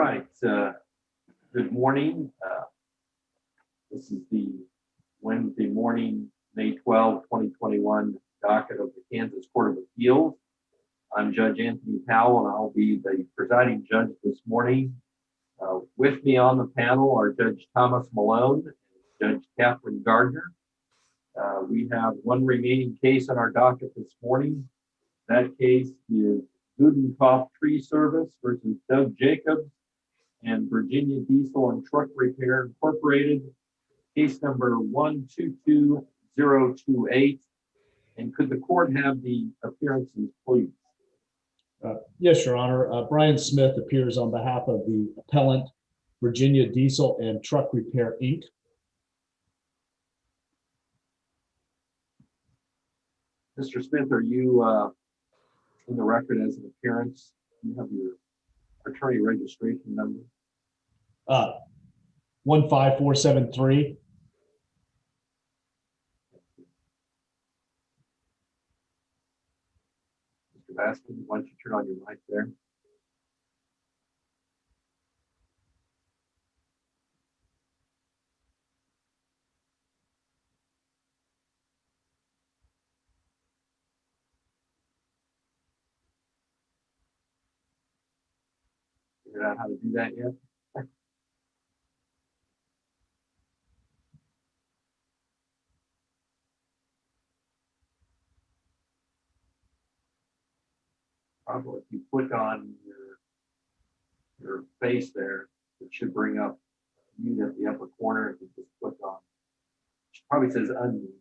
right. Good morning. This is the Wednesday morning, May 12, 2021 docket of the Kansas Court of Appeals. I'm Judge Anthony Powell, and I'll be the presiding judge this morning. With me on the panel are Judge Thomas Malone and Judge Catherine Gardner. We have one remaining case on our docket this morning. That case is Gudenkauf Tree Service versus Doug Jacobs and Virginia Diesel and Truck Repair Incorporated, case number 122028. And could the court have the appearances, please? Yes, Your Honor. Brian Smith appears on behalf of the appellant, Virginia Diesel and Truck Repair, Inc. Mr. Smith, are you in the record as an appearance? You have your attorney registration number. 15473. Mr. Baskin, why don't you turn on your mic there? Figured out how to do that yet? Probably if you click on your face there, it should bring up mute at the upper corner. If you just click on, it probably says unmute.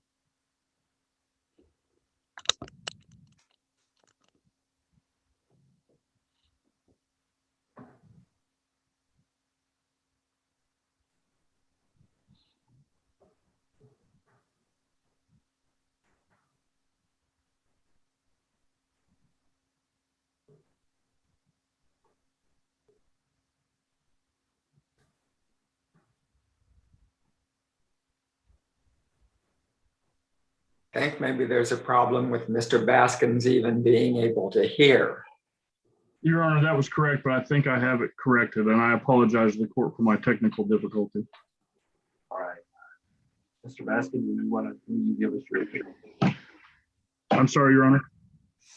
I think maybe there's a problem with Mr. Baskins even being able to hear. Your Honor, that was correct, but I think I have it corrected, and I apologize to the court for my technical difficulty. All right. Mr. Baskin, will you give us your appearance? I'm sorry, Your Honor.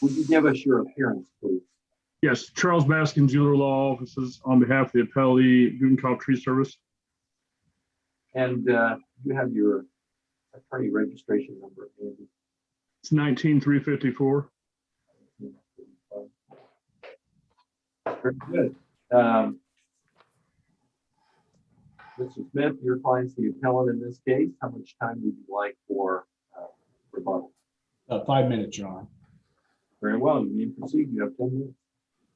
Would you give us your appearance, please? Yes, Charles Baskin, Jeweler Law Offices, on behalf of the appellee, Gudenkauf Tree Service. And you have your attorney registration number, Andy. It's 19354. Very good. Mr. Smith, your client's the appellant in this case. How much time would you like for rebuttal? 5 minutes, Your Honor. Very well. You may proceed. You have 10 minutes.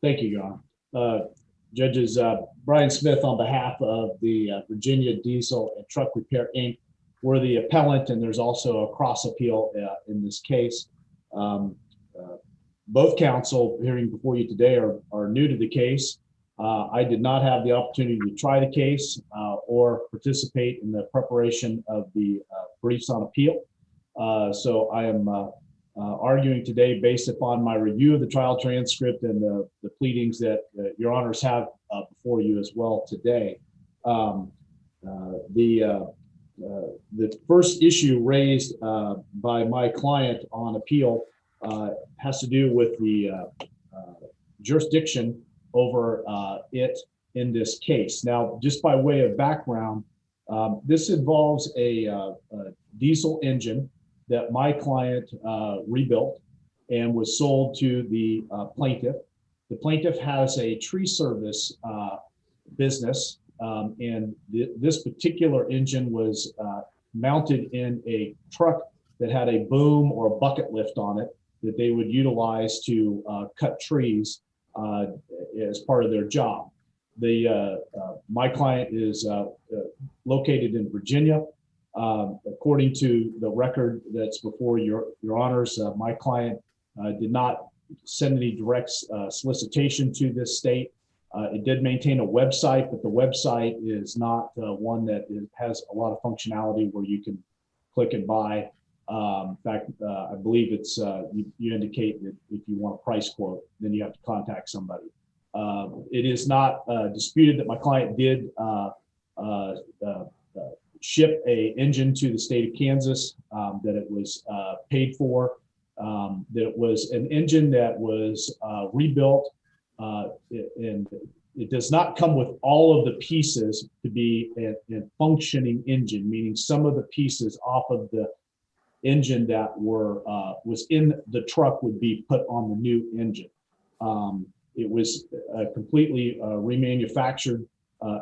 Thank you, Your Honor. Judges, Brian Smith on behalf of the Virginia Diesel and Truck Repair, Inc. We're the appellant, and there's also a cross appeal in this case. Both counsel hearing before you today are new to the case. I did not have the opportunity to try the case or participate in the preparation of the briefs on appeal. So I am arguing today based upon my review of the trial transcript and the pleadings that Your Honors have before you as well today. The first issue raised by my client on appeal has to do with the jurisdiction over it in this case. Now, just by way of background, this involves a diesel engine that my client rebuilt and was sold to the plaintiff. The plaintiff has a tree service business, and this particular engine was mounted in a truck that had a boom or a bucket lift on it that they would utilize to cut trees as part of their job. My client is located in Virginia. According to the record that's before your honors, my client did not send any direct solicitation to this state. It did maintain a website, but the website is not one that has a lot of functionality where you can click and buy. In fact, I believe it's you indicate that if you want a price quote, then you have to contact somebody. It is not disputed that my client did ship a engine to the state of Kansas, that it was paid for, that it was an engine that was rebuilt, and it does not come with all of the pieces to be a functioning engine, meaning some of the pieces off of the engine that were was in the truck would be put on the new engine. It was a completely remanufactured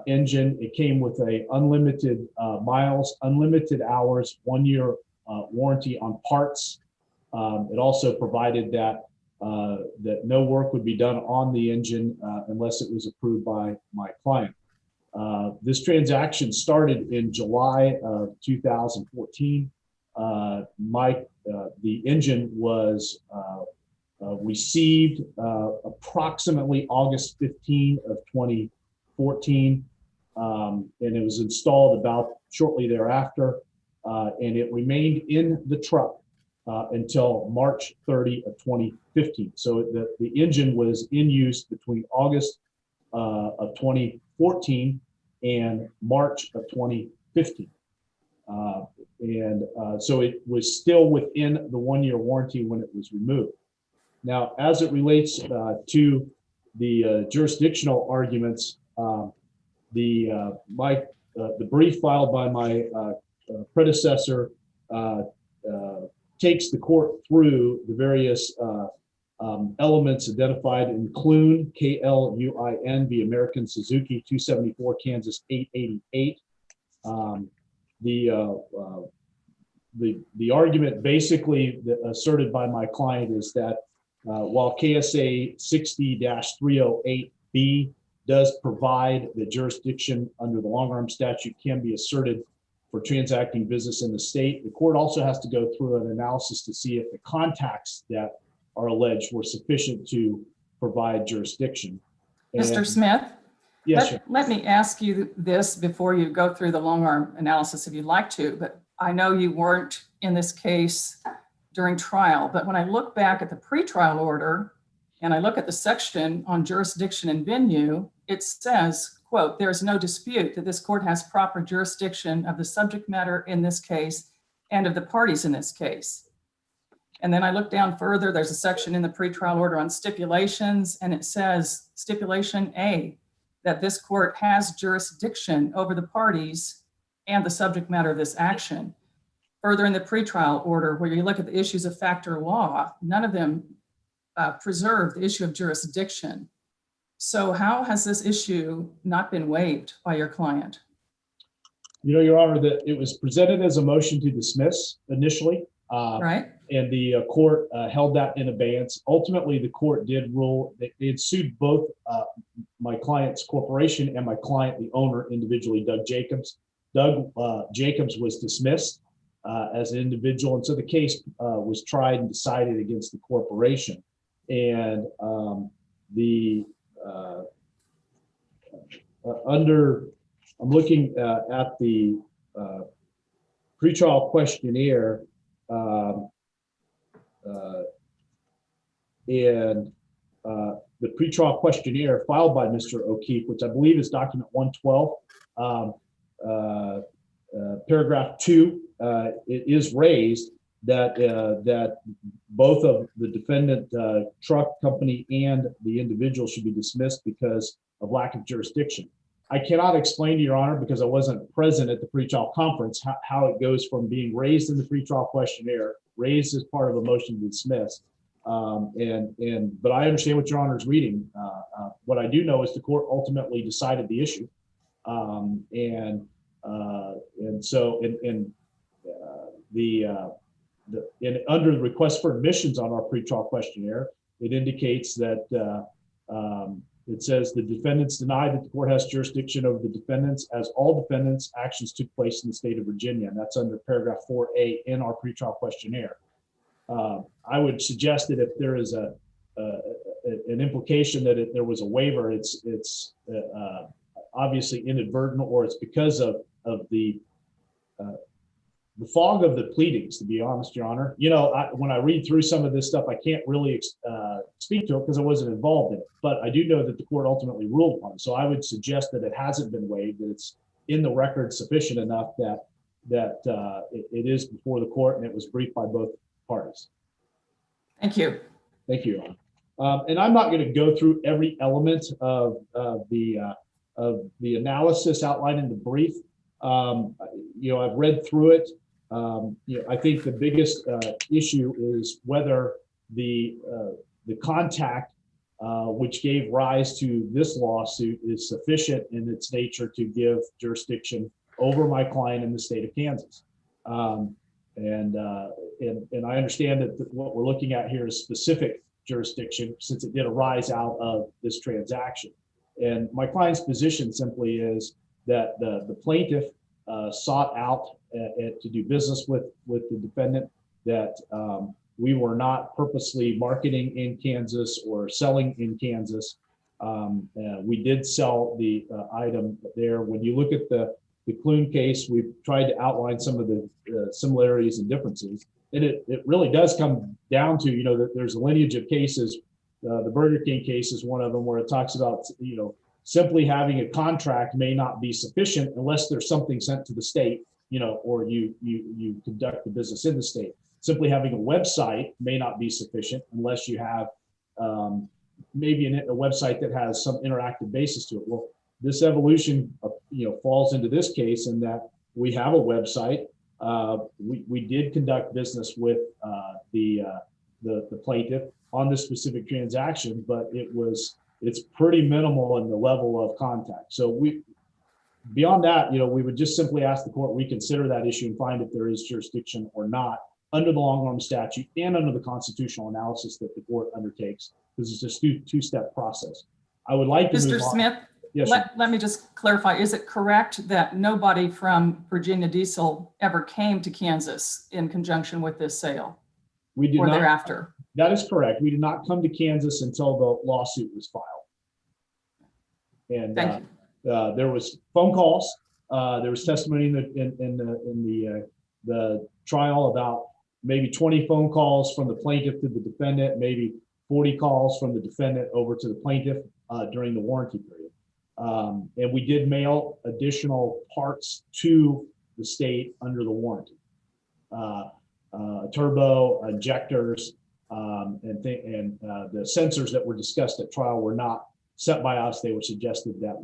engine. It came with a unlimited miles, unlimited hours, 1 year warranty on parts. It also provided that that no work would be done on the engine unless it was approved by my client. This transaction started in July of 2014. The engine was received approximately August 15 of 2014, and it was installed about shortly thereafter, and it remained in the truck until March 30 of 2015. So the engine was in use between August of 2014 and March of 2015. So it was still within the 1 year warranty when it was removed. Now, as it relates to the jurisdictional arguments, the brief filed by my predecessor takes the court through the various elements identified in Clune, KLUIN, the American Suzuki 274, Kansas 888. The argument basically asserted by my client is that while KSA 60-308B does provide the jurisdiction under the long arm statute can be asserted for transacting business in the state, the court also has to go through an analysis to see if the contacts that are alleged were sufficient to provide jurisdiction. Mr. Smith? Yes, let me ask you this before you go through the long arm analysis if you'd like to, but I know you weren't in this case during trial, but when I look back at the pretrial order and I look at the section on jurisdiction and venue, it says, quote, "There is no dispute that this court has proper jurisdiction of the subject matter in this case and of the parties in this case." And then I look down further, there's a section in the pretrial order on stipulations, and it says, stipulation A, that this court has jurisdiction over the parties and the subject matter of this action. Further in the pretrial order, where you look at the issues of fact or law, none of them preserve the issue of jurisdiction. So how has this issue not been waived by your client? You know, Your Honor, that it was presented as a motion to dismiss initially. Right. And the court held that in abeyance. Ultimately, the court did rule that they had sued both my client's corporation and my client, the owner, individually, Doug Jacobs. Doug Jacobs was dismissed as an individual, and so the case was tried and decided against the corporation. And I'm looking at the pretrial questionnaire, and the pretrial questionnaire filed by Mr. O'Keefe, which I believe is document 112, paragraph 2, it is raised that both of the defendant truck company and the individual should be dismissed because of lack of jurisdiction. I cannot explain to Your Honor, because I wasn't present at the pretrial conference, how it goes from being raised in the pretrial questionnaire, raised as part of a motion to dismiss. But I understand what Your Honor is reading. What I do know is the court ultimately decided the issue. And under the request for admissions on our pretrial questionnaire, it indicates that it says the defendants deny that the court has jurisdiction over the defendants, as all defendants' actions took place in the state of Virginia, and that's under paragraph 4A in our pretrial questionnaire. I would suggest that if there is an implication that there was a waiver, it's obviously inadvertent, or it's because of the the fog of the pleadings, to be honest, Your Honor. You know, when I read through some of this stuff, I can't really speak to it because I wasn't involved in it. But I do know that the court ultimately ruled upon it. So I would suggest that it hasn't been waived, that it's in the record sufficient enough that it is before the court and it was briefed by both parties. Thank you. Thank you, Your Honor. And I'm not going to go through every element of the analysis outlined in the brief. You know, I've read through it. You know, I think the biggest issue is whether the contact which gave rise to this lawsuit is sufficient in its nature to give jurisdiction over my client in the state of Kansas. And I understand that what we're looking at here is specific jurisdiction since it did arise out of this transaction. And my client's position simply is that the plaintiff sought out to do business with the defendant, that we were not purposely marketing in Kansas or selling in Kansas. We did sell the item there. When you look at the Clune case, we've tried to outline some of the similarities and differences. And it really does come down to, you know, that there's a lineage of cases. The Burger King case is one of them where it talks about, you know, simply having a contract may not be sufficient unless there's something sent to the state, you know, or you conduct the business in the state. Simply having a website may not be sufficient unless you have maybe a website that has some interactive basis to it. Well, this evolution, you know, falls into this case in that we have a website. We did conduct business with the plaintiff on this specific transaction, but it's pretty minimal in the level of contact. So beyond that, you know, we would just simply ask the court reconsider that issue and find if there is jurisdiction or not under the long arm statute and under the constitutional analysis that the court undertakes, because it's just two-step process. I would like to Mr. Smith, yes, let me just clarify. Is it correct that nobody from Virginia Diesel ever came to Kansas in conjunction with this sale? We did or not. Thereafter? That is correct. We did not come to Kansas until the lawsuit was filed. And Thank you. There was phone calls. There was testimony in the trial about maybe 20 phone calls from the plaintiff to the defendant, maybe 40 calls from the defendant over to the plaintiff during the warranty period. And we did mail additional parts to the state under the warranty. Turbo, injectors, and the sensors that were discussed at trial were not sent by us. They were suggested that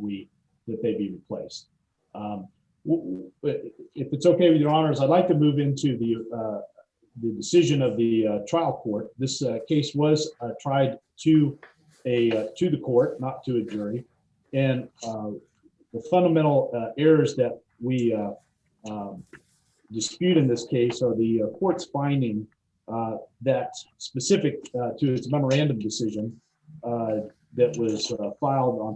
they be replaced. If it's okay with your honors, I'd like to move into the decision of the trial court. This case was tried to the court, not to a jury. And the fundamental errors that we dispute in this case are the court's finding that specific to its memorandum decision that was filed on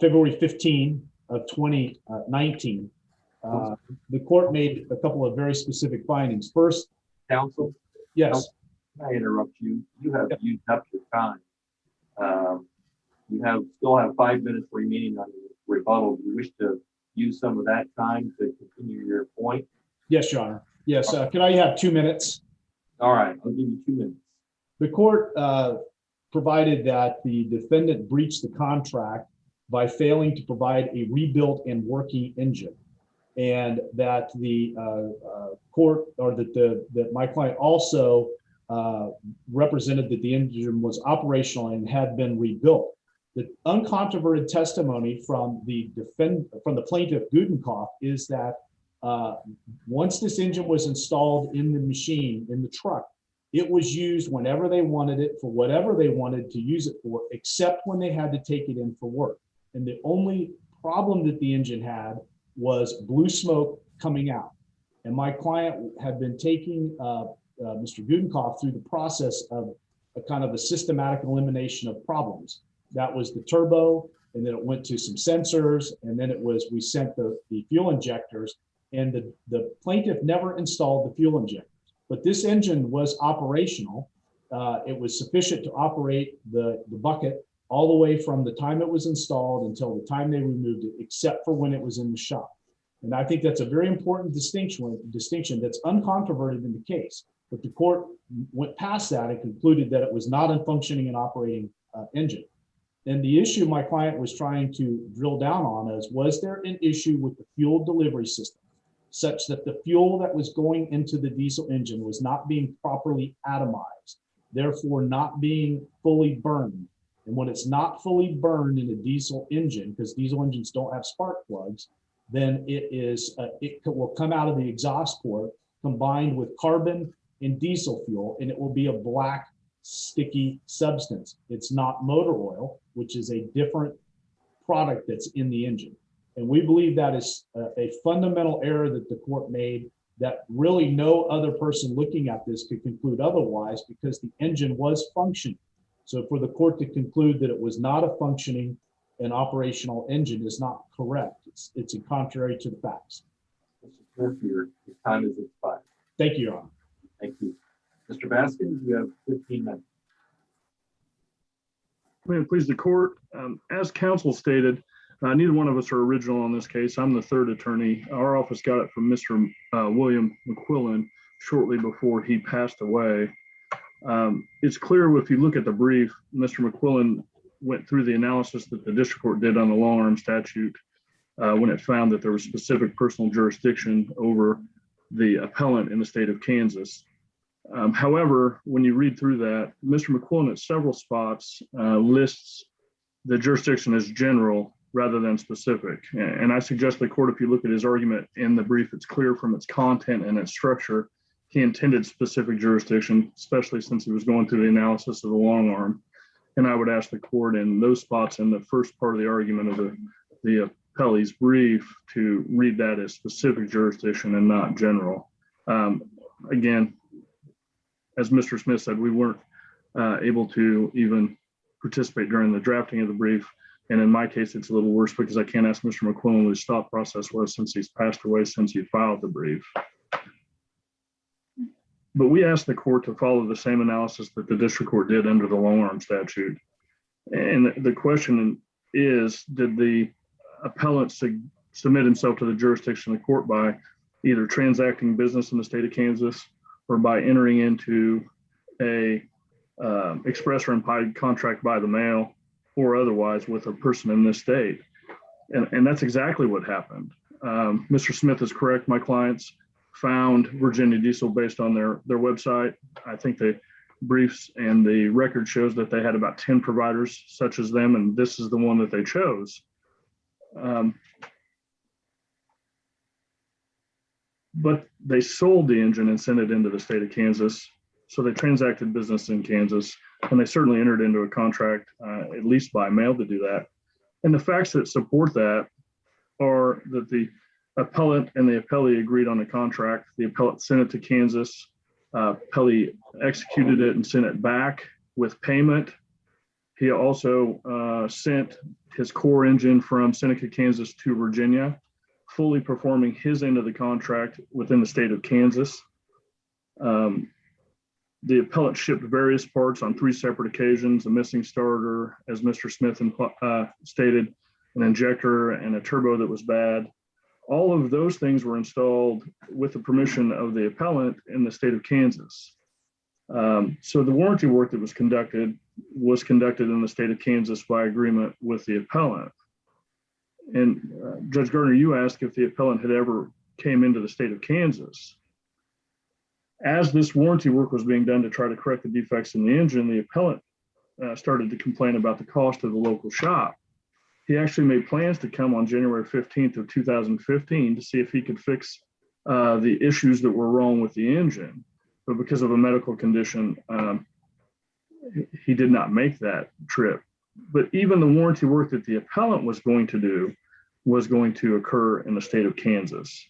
February 15 of 2019. The court made a couple of very specific findings. First, Counsel, yes. can I interrupt you? You have used up your time. You still have 5 minutes remaining on your rebuttal. Do you wish to use some of that time to continue your point? Yes, Your Honor. Yes. Can I have 2 minutes? All right, I'll give you 2 minutes. The court provided that the defendant breached the contract by failing to provide a rebuilt and working engine, and that the court, or that my client also represented that the engine was operational and had been rebuilt. The uncontroverted testimony from the plaintiff Gudenkauf is that once this engine was installed in the machine, in the truck, it was used whenever they wanted it for whatever they wanted to use it for, except when they had to take it in for work. And the only problem that the engine had was blue smoke coming out. And my client had been taking Mr. Gudenkauf through the process of a kind of a systematic elimination of problems. That was the turbo, and then it went to some sensors, and then we sent the fuel injectors, and the plaintiff never installed the fuel injectors. But this engine was operational. It was sufficient to operate the bucket all the way from the time it was installed until the time they removed it, except for when it was in the shop. And I think that's a very important distinction that's uncontroverted in the case. But the court went past that and concluded that it was not a functioning and operating engine. And the issue my client was trying to drill down on is, was there an issue with the fuel delivery system such that the fuel that was going into the diesel engine was not being properly atomized, therefore not being fully burned? And when it's not fully burned in a diesel engine, because diesel engines don't have spark plugs, then it will come out of the exhaust port combined with carbon and diesel fuel, and it will be a black sticky substance. It's not motor oil, which is a different product that's in the engine. And we believe that is a fundamental error that the court made, that really no other person looking at this could conclude otherwise, because the engine was functioning. So for the court to conclude that it was not a functioning and operational engine is not correct. It's contrary to the facts. Mr. Smith, your time is expired. Thank you, Your Honor. Thank you. Mr. Baskin, you have 15 minutes. May it please the court. As counsel stated, neither one of us are original on this case. I'm the third attorney. Our office got it from Mr. William McQuillan shortly before he passed away. It's clear if you look at the brief, Mr. McQuillan went through the analysis that the district court did on the long arm statute when it found that there was specific personal jurisdiction over the appellant in the state of Kansas. However, when you read through that, Mr. McQuillan at several spots lists the jurisdiction as general rather than specific. And I suggest the court, if you look at his argument in the brief, it's clear from its content and its structure, he intended specific jurisdiction, especially since he was going through the analysis of the long arm. And I would ask the court in those spots in the first part of the argument of the appellee's brief to read that as specific jurisdiction and not general. Again, as Mr. Smith said, we weren't able to even participate during the drafting of the brief. And in my case, it's a little worse because I can't ask Mr. McQuillan what his thought process was since he's passed away since he filed the brief. But we asked the court to follow the same analysis that the district court did under the long arm statute. And the question is, did the appellant submit himself to the jurisdiction of the court by either transacting business in the state of Kansas or by entering into a express or implied contract by the mail or otherwise with a person in this state? And that's exactly what happened. Mr. Smith is correct. My clients found Virginia Diesel based on their website. I think the briefs and the record shows that they had about 10 providers such as them, and this is the one that they chose. But they sold the engine and sent it into the state of Kansas. So they transacted business in Kansas, and they certainly entered into a contract, at least by mail, to do that. And the facts that support that are that the appellant and the appellee agreed on a contract. The appellant sent it to Kansas. Appellee executed it and sent it back with payment. He also sent his core engine from Seneca, Kansas to Virginia, fully performing his end of the contract within the state of Kansas. The appellant shipped various parts on 3 separate occasions: a missing starter, as Mr. Smith stated, an injector, and a turbo that was bad. All of those things were installed with the permission of the appellant in the state of Kansas. So the warranty work that was conducted in the state of Kansas by agreement with the appellant. And Judge Gardner, you asked if the appellant had ever came into the state of Kansas. As this warranty work was being done to try to correct the defects in the engine, the appellant started to complain about the cost of the local shop. He actually made plans to come on January 15th of 2015 to see if he could fix the issues that were wrong with the engine. But because of a medical condition, he did not make that trip. But even the warranty work that the appellant was going to do was going to occur in the state of Kansas.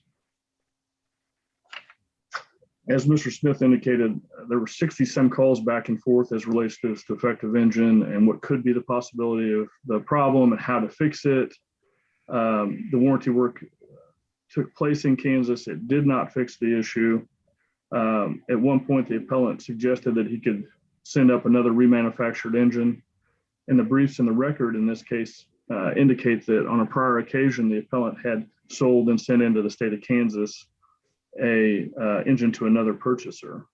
As Mr. Smith indicated, there were 60-some calls back and forth as relates to this defective engine and what could be the possibility of the problem and how to fix it. The warranty work took place in Kansas. It did not fix the issue. At one point, the appellant suggested that he could send up another remanufactured engine. And the briefs in the record in this case indicate that on a prior occasion, the appellant had sold and sent into the state of Kansas a engine to another purchaser.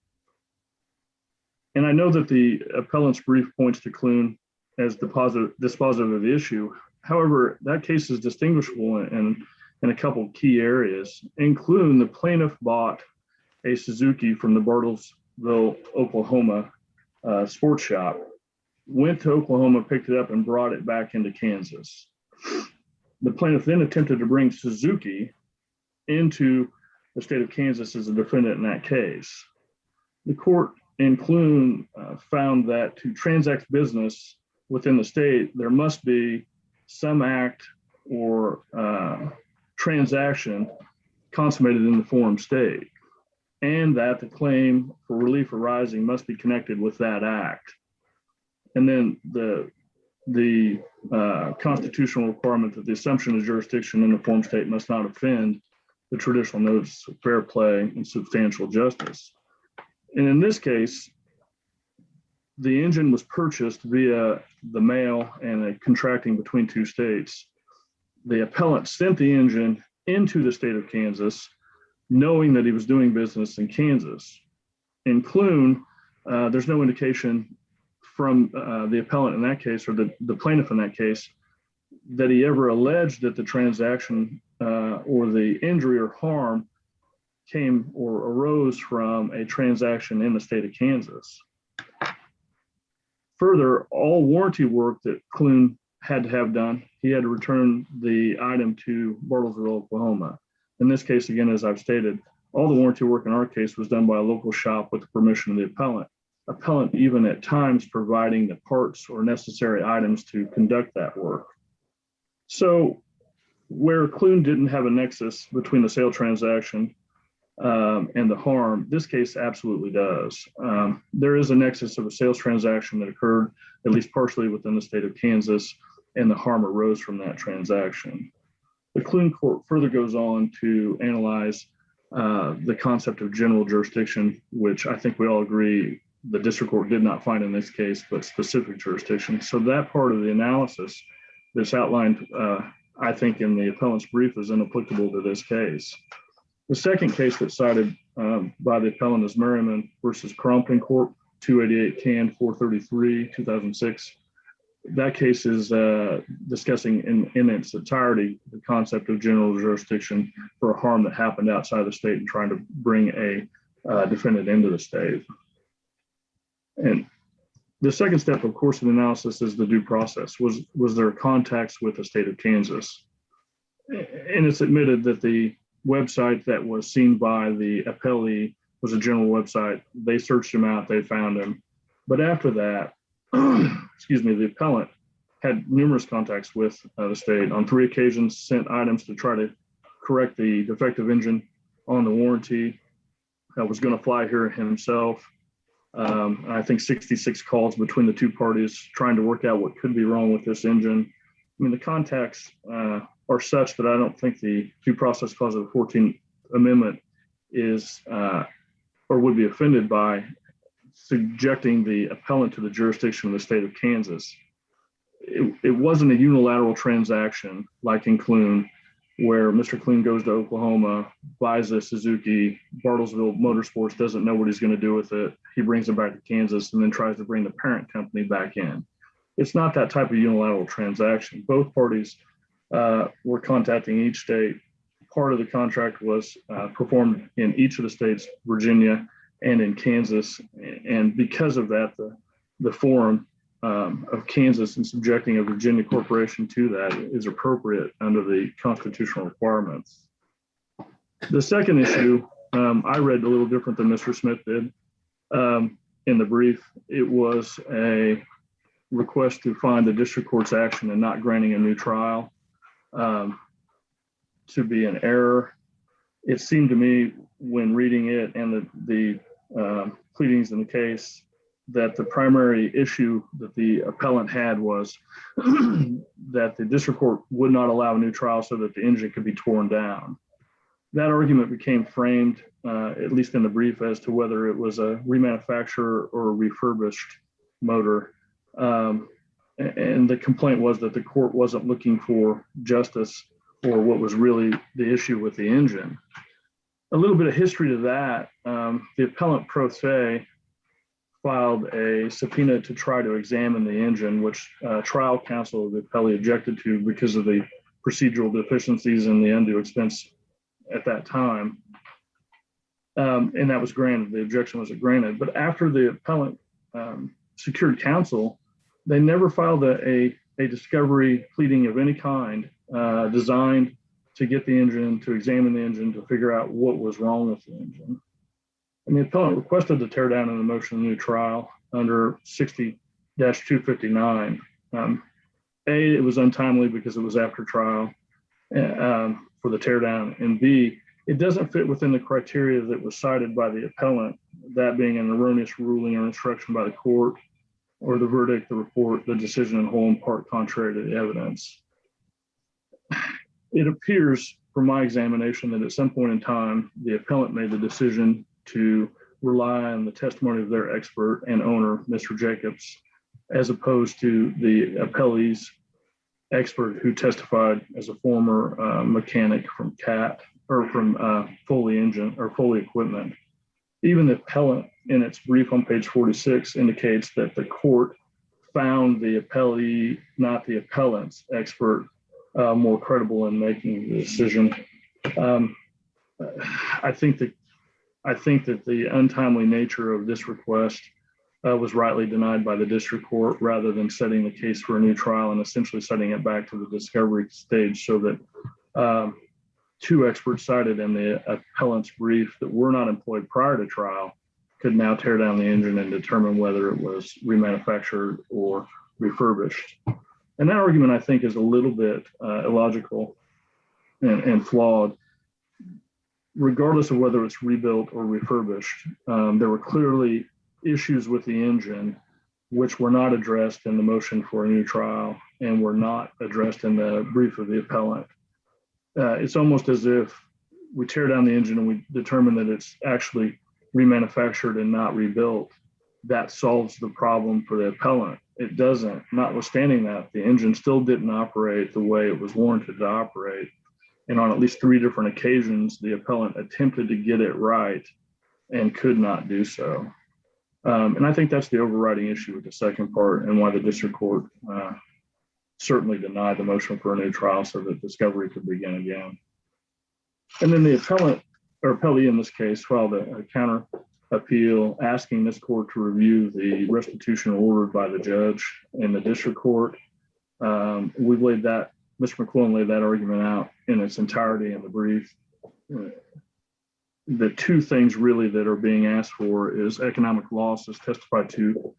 And I know that the appellant's brief points to Clune as dispositive of the issue. However, that case is distinguishable in a couple key areas. In Clune, the plaintiff bought a Suzuki from the Bartlesville, Oklahoma sports shop, went to Oklahoma, picked it up, and brought it back into Kansas. The plaintiff then attempted to bring Suzuki into the state of Kansas as a defendant in that case. The court in Clune found that to transact business within the state, there must be some act or transaction consummated in the forum state, and that the claim for relief arising must be connected with that act. And then the constitutional requirement that the assumption of jurisdiction in the forum state must not offend the traditional notice of fair play and substantial justice. And in this case, the engine was purchased via the mail and a contracting between two states. The appellant sent the engine into the state of Kansas, knowing that he was doing business in Kansas. In Clune, there's no indication from the appellant in that case, or the plaintiff in that case, that he ever alleged that the transaction or the injury or harm came or arose from a transaction in the state of Kansas. Further, all warranty work that Clune had to have done, he had to return the item to Bartlesville, Oklahoma. In this case, again, as I've stated, all the warranty work in our case was done by a local shop with the permission of the appellant. Appellant even at times providing the parts or necessary items to conduct that work. So where Clune didn't have a nexus between the sale transaction and the harm, this case absolutely does. There is a nexus of a sales transaction that occurred at least partially within the state of Kansas, and the harm arose from that transaction. The Clune court further goes on to analyze the concept of general jurisdiction, which I think we all agree the district court did not find in this case, but specific jurisdiction. So that part of the analysis that's outlined, I think, in the appellant's brief is inapplicable to this case. The second case that's cited by the appellant is Merriman versus Crompton Corp. 288 Can 433 2006. That case is discussing in its entirety the concept of general jurisdiction for a harm that happened outside the state and trying to bring a defendant into the state. And the second step, of course, of the analysis is the due process. Was there contacts with the state of Kansas? And it's admitted that the website that was seen by the appellee was a general website. They searched him out, they found him. But after that, excuse me, the appellant had numerous contacts with the state. On 3 occasions, sent items to try to correct the defective engine on the warranty. Was going to fly here himself. I think 66 calls between the two parties trying to work out what could be wrong with this engine. I mean, the contacts are such that I don't think the due process clause of the 14th Amendment is or would be offended by subjecting the appellant to the jurisdiction of the state of Kansas. It wasn't a unilateral transaction like in Clune, where Mr. Clune goes to Oklahoma, buys a Suzuki, Bartlesville Motorsports doesn't know what he's going to do with it. He brings it back to Kansas and then tries to bring the parent company back in. It's not that type of unilateral transaction. Both parties were contacting each state. Part of the contract was performed in each of the states, Virginia and in Kansas. And because of that, the forum of Kansas and subjecting a Virginia corporation to that is appropriate under the constitutional requirements. The second issue, I read a little different than Mr. Smith did in the brief. It was a request to find the district court's action and not granting a new trial to be an error. It seemed to me when reading it and the pleadings in the case that the primary issue that the appellant had was that the district court would not allow a new trial so that the engine could be torn down. That argument became framed, at least in the brief, as to whether it was a remanufactured or refurbished motor. And the complaint was that the court wasn't looking for justice or what was really the issue with the engine. A little bit of history to that, the appellant pro se filed a subpoena to try to examine the engine, which trial counsel of the appellee objected to because of the procedural deficiencies and the undue expense at that time. And that was granted, the objection was granted. But after the appellant secured counsel, they never filed a discovery pleading of any kind designed to get the engine, to examine the engine, to figure out what was wrong with the engine. And the appellant requested to tear down in the motion of new trial under 60-259. It was untimely because it was after trial for the tear down, and B, it doesn't fit within the criteria that was cited by the appellant, that being an erroneous ruling or instruction by the court, or the verdict, the report, the decision in whole and part contrary to the evidence. It appears from my examination that at some point in time, the appellant made the decision to rely on the testimony of their expert and owner, Mr. Jacobs, as opposed to the appellee's expert who testified as a former mechanic from CAT or from Foley Engine or Foley Equipment. Even the appellant in its brief on page 46 indicates that the court found the appellee, not the appellant's expert, more credible in making the decision. I think that the untimely nature of this request was rightly denied by the district court rather than setting the case for a new trial and essentially setting it back to the discovery stage so that two experts cited in the appellant's brief that were not employed prior to trial could now tear down the engine and determine whether it was remanufactured or refurbished. And that argument, I think, is a little bit illogical and flawed. Regardless of whether it's rebuilt or refurbished, there were clearly issues with the engine which were not addressed in the motion for a new trial and were not addressed in the brief of the appellant. It's almost as if we tear down the engine and we determine that it's actually remanufactured and not rebuilt. That solves the problem for the appellant. It doesn't. Notwithstanding that, the engine still didn't operate the way it was warranted to operate. And on at least 3 different occasions, the appellant attempted to get it right and could not do so. And I think that's the overriding issue with the second part and why the district court certainly denied the motion for a new trial so that discovery could begin again. And then the appellant, or appellee in this case, filed a counter appeal asking this court to review the restitution ordered by the judge in the district court. We've laid that, Mr. McQuillan laid that argument out in its entirety in the brief. The two things really that are being asked for is economic loss as testified to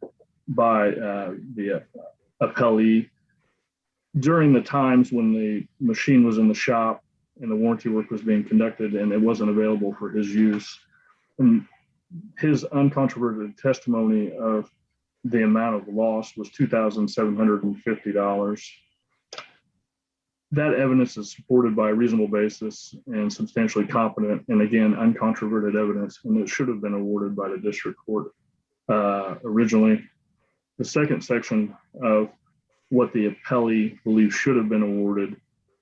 by the appellee during the times when the machine was in the shop and the warranty work was being conducted and it wasn't available for his use. And his uncontroverted testimony of the amount of loss was $2,750. That evidence is supported by a reasonable basis and substantially competent, and again, uncontroverted evidence, and it should have been awarded by the district court originally. The second section of what the appellee believes should have been awarded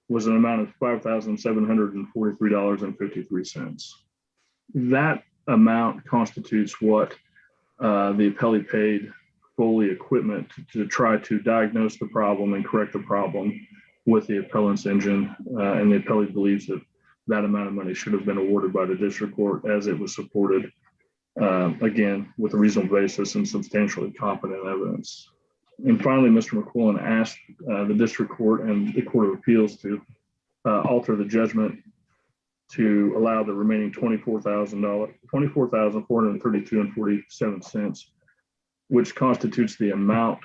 was an amount of $5,743.53. That amount constitutes what the appellee paid Foley Equipment to try to diagnose the problem and correct the problem with the appellant's engine, and the appellee believes that that amount of money should have been awarded by the district court as it was supported, again, with a reasonable basis and substantially competent evidence. And finally, Mr. McQuillan asked the district court and the Court of Appeals to alter the judgment to allow the remaining $24,432.47, which constitutes the amount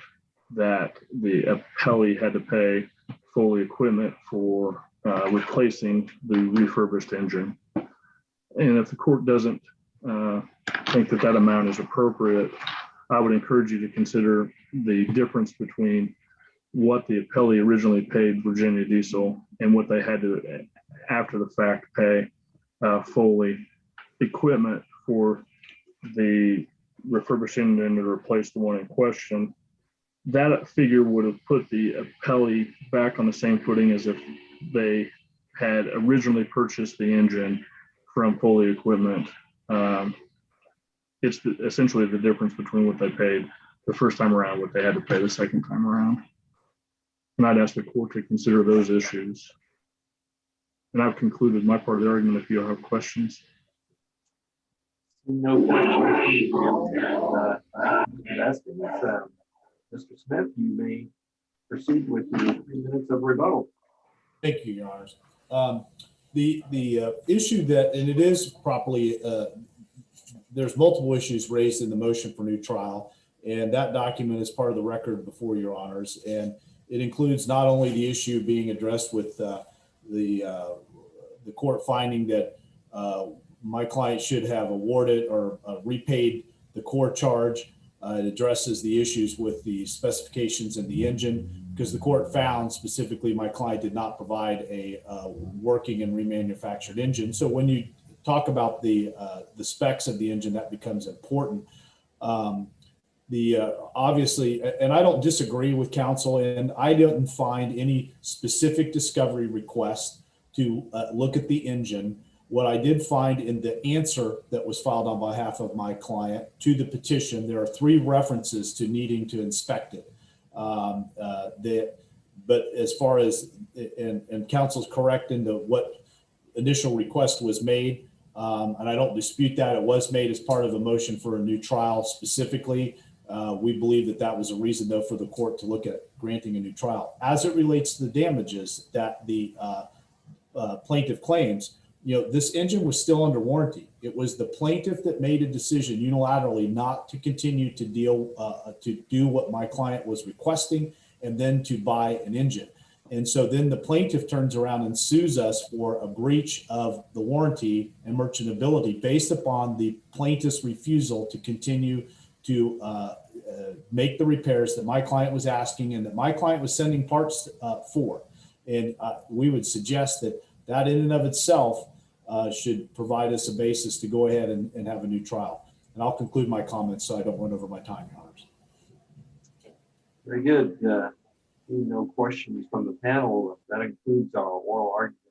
that the appellee had to pay Foley Equipment for replacing the refurbished engine. And if the court doesn't think that that amount is appropriate, I would encourage you to consider the difference between what the appellee originally paid Virginia Diesel and what they had to, after the fact, pay Foley Equipment for the refurbished engine to replace the one in question. that figure would have put the appellee back on the same footing as if they had originally purchased the engine from Foley Equipment. It's essentially the difference between what they paid the first time around, what they had to pay the second time around. And I'd ask the court to consider those issues. And I've concluded my part of the argument if you have questions. No questions. Mr. Smith, you may proceed with your 3 minutes of rebuttal. Thank you, Your Honors. The issue that, and it is properly, there's multiple issues raised in the motion for new trial, and that document is part of the record before Your Honors, and it includes not only the issue being addressed with the court finding that my client should have awarded or repaid the core charge. It addresses the issues with the specifications in the engine, because the court found specifically my client did not provide a working and remanufactured engine. So when you talk about the specs of the engine, that becomes important. Obviously, and I don't disagree with counsel, and I didn't find any specific discovery request to look at the engine. What I did find in the answer that was filed on behalf of my client to the petition, there are 3 references to needing to inspect it. But as far as, and counsel's correct in what initial request was made, and I don't dispute that, it was made as part of a motion for a new trial specifically. We believe that that was a reason, though, for the court to look at granting a new trial. As it relates to the damages that the plaintiff claims, this engine was still under warranty. It was the plaintiff that made a decision unilaterally not to continue to do what my client was requesting, and then to buy an engine. And so then the plaintiff turns around and sues us for a breach of the warranty and merchantability based upon the plaintiff's refusal to continue to make the repairs that my client was asking and that my client was sending parts for. And we would suggest that that in and of itself should provide us a basis to go ahead and have a new trial. And I'll conclude my comments so I don't run over my time, Your Honors. Very good. No questions from the panel. That includes our oral argument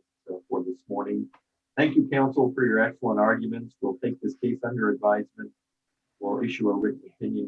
for this morning. Thank you, counsel, for your excellent arguments. We'll take this case under advisement. We'll issue a written opinion